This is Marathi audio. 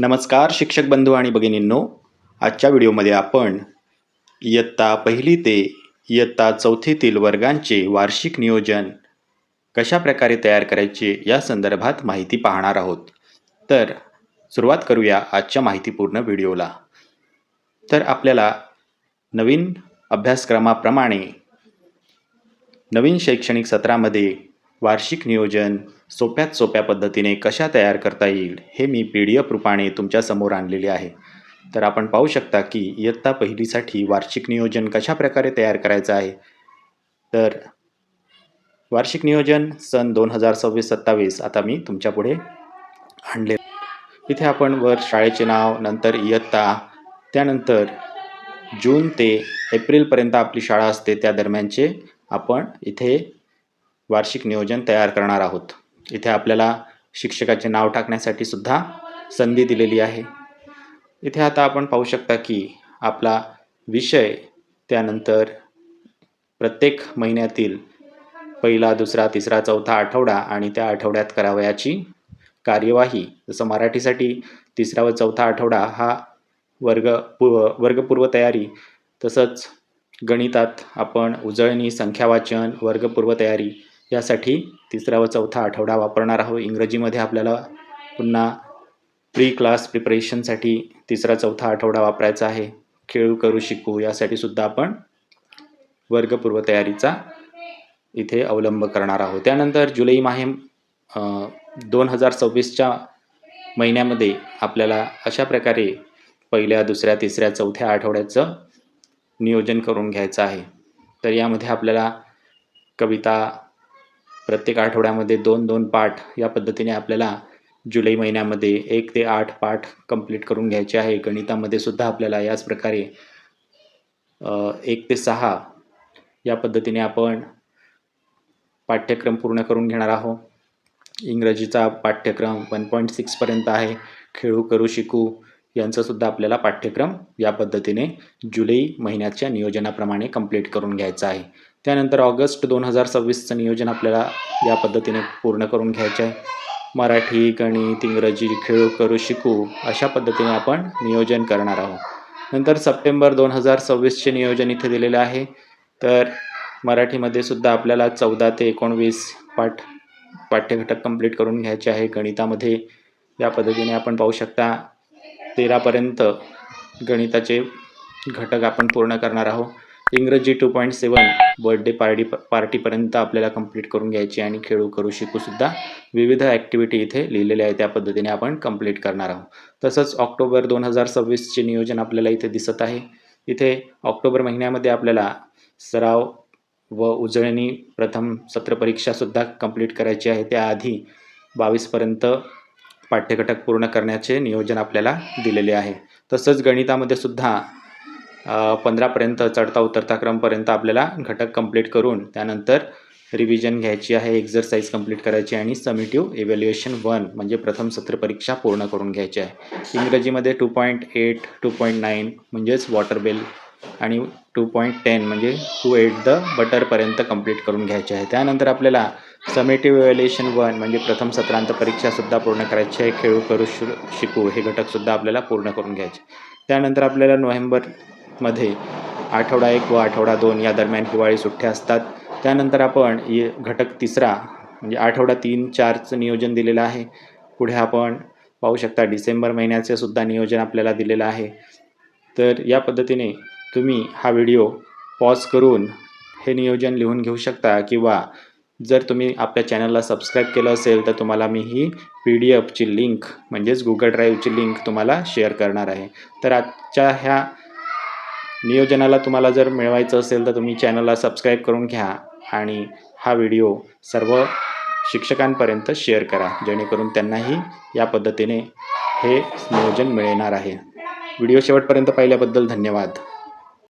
नमस्कार शिक्षक बंधू आणि भगिनींनो, आजच्या व्हिडिओमध्ये आपण इयत्ता पहिली ते इयत्ता चौथीतील वर्गांचे वार्षिक नियोजन कशा प्रकारे तयार करायचे या संदर्भात माहिती पाहणार आहोत. तर सुरुवात करूया आजच्या माहितीपूर्ण व्हिडिओला. तर आपल्याला नवीन अभ्यासक्रमाप्रमाणे नवीन शैक्षणिक सत्रामध्ये वार्षिक नियोजन सोप्यात सोप्या पद्धतीने कशा तयार करता येईल हे मी PDF रूपाने तुमच्या समोर आणलेले आहे. तर आपण पाहू शकता की इयत्ता पहिलीसाठी वार्षिक नियोजन कशा प्रकारे तयार करायचं आहे. तर वार्षिक नियोजन सन 2026-27 आता मी तुमच्या पुढे आणले. इथे आपण वर शाळेचे नाव, नंतर इयत्ता, त्यानंतर जून ते एप्रिलपर्यंत आपली शाळा असते त्या दरम्यानचे आपण इथे वार्षिक नियोजन तयार करणार आहोत. इथे आपल्याला शिक्षकाचे नाव टाकण्यासाठी सुद्धा संधी दिलेली आहे. इथे आता आपण पाहू शकता की आपला विषय, त्यानंतर प्रत्येक महिन्यातील पहिला, दुसरा, तिसरा, चौथा आठवडा आणि त्या आठवड्यात करावयाची कार्यवाही. जसं मराठीसाठी तिसरा व चौथा आठवडा हा वर्गपूर्व तयारी, तसंच गणितात आपण उजळणी, संख्यावाचन, वर्गपूर्व तयारी यासाठी तिसरा व चौथा आठवडा वापरणार आहोत. इंग्रजीमध्ये आपल्याला पुन्हा प्री क्लास प्रिपरेशनसाठी तिसरा चौथा आठवडा वापरायचा आहे. खेळू करू शिकू यासाठी सुद्धा आपण वर्गपूर्व तयारीचा इथे अवलंब करणार आहोत. त्यानंतर जुलै माहे 2026च्या महिन्यामध्ये आपल्याला अशा प्रकारे पहिल्या, दुसऱ्या, तिसऱ्या, चौथ्या आठवड्याचं नियोजन करून घ्यायचं आहे. तर यामध्ये आपल्याला कविता प्रत्येक आठवड्यामध्ये 2-2 पाठ या पद्धतीने आपल्याला जुलै महिन्यामध्ये 1 ते 8 पाठ कंप्लीट करून घ्यायचे आहे. गणितामध्ये सुद्धा आपल्याला याच प्रकारे 1 ते 6 या पद्धतीने आपण पाठ्यक्रम पूर्ण करून घेणार आहोत. इंग्रजीचा पाठ्यक्रम 1.6 पर्यंत आहे. खेळू करू शिकू यांचं सुद्धा आपल्याला पाठ्यक्रम या पद्धतीने जुलै महिन्याच्या नियोजनाप्रमाणे कंप्लीट करून घ्यायचं आहे. त्यानंतर ऑगस्ट 2026चं नियोजन आपल्याला या पद्धतीने पूर्ण करून घ्यायचं आहे. मराठी, गणित, इंग्रजी, खेळू करू शिकू अशा पद्धतीने आपण नियोजन करणार आहोत. नंतर सप्टेंबर 2026चे नियोजन इथे दिलेलं आहे. तर मराठीमध्ये सुद्धा आपल्याला 14 ते 19 पाठ्यघटक कंप्लीट करून घ्यायचे आहे. गणितामध्ये या पद्धतीने आपण पाहू शकता 13पर्यंत गणिताचे घटक आपण पूर्ण करणार आहोत. इंग्रजी 2.7 बर्थडे पार्टीपर्यंत आपल्याला कंप्लीट करून घ्यायची आणि खेळू करू शिकू सुद्धा विविध ॲक्टिव्हिटी इथे लिहिलेल्या आहे त्या पद्धतीने आपण कंप्लीट करणार आहोत. तसंच ऑक्टोबर 2026चे नियोजन आपल्याला इथे दिसत आहे. इथे ऑक्टोबर महिन्यामध्ये आपल्याला सराव व उजळणी प्रथम सत्र परीक्षासुद्धा कंप्लीट करायची आहे. त्याआधी 22पर्यंत पाठ्यघटक पूर्ण करण्याचे नियोजन आपल्याला दिलेले आहे. तसंच गणितामध्ये सुद्धा 15पर्यंत चढता उतरता क्रमपर्यंत आपल्याला घटक कंप्लीट करून त्यानंतर रिव्हिजन घ्यायची आहे, एक्झरसाइज कंप्लीट करायची आणि समिटिव्ह इव्हॅल्युएशन 1 म्हणजे प्रथम सत्र परीक्षा पूर्ण करून घ्यायची आहे. इंग्रजीमध्ये 2.8, 2.9 म्हणजेच वॉटर बेल आणि 2.10 म्हणजे हू एट द बटरपर्यंत कंप्लीट करून घ्यायचे आहे. त्यानंतर आपल्याला समेटिव्ह इव्हॅल्युएशन 1 म्हणजे प्रथम सत्रांत परीक्षासुद्धा पूर्ण करायची आहे. खेळू करू शिकू हे घटकसुद्धा आपल्याला पूर्ण करून घ्यायचे. त्यानंतर आपल्याला नोव्हेंबरमध्ये आठवडा 1 व आठवडा 2 या दरम्यान हिवाळी सुट्ट्या असतात. त्यानंतर आपण घटक तिसरा म्हणजे आठवडा 3-4चं नियोजन दिलेलं आहे. पुढे आपण पाहू शकता डिसेंबर महिन्याचे सुद्धा नियोजन आपल्याला दिलेलं आहे. तर या पद्धतीने तुम्ही हा व्हिडिओ पॉज करून हे नियोजन लिहून घेऊ शकता, किंवा जर तुम्ही आपल्या चॅनलला सबस्क्राईब केलं असेल तर तुम्हाला मी ही PDFची लिंक म्हणजेच गुगल ड्राईव्हची लिंक तुम्हाला शेअर करणार आहे. तर आजच्या ह्या नियोजनाला तुम्हाला जर मिळवायचं असेल तर तुम्ही चॅनलला सबस्क्राईब करून घ्या आणि हा व्हिडिओ सर्व शिक्षकांपर्यंत शेअर करा, जेणेकरून त्यांनाही या पद्धतीने हे नियोजन मिळणार आहे. व्हिडिओ शेवटपर्यंत पाहिल्याबद्दल धन्यवाद.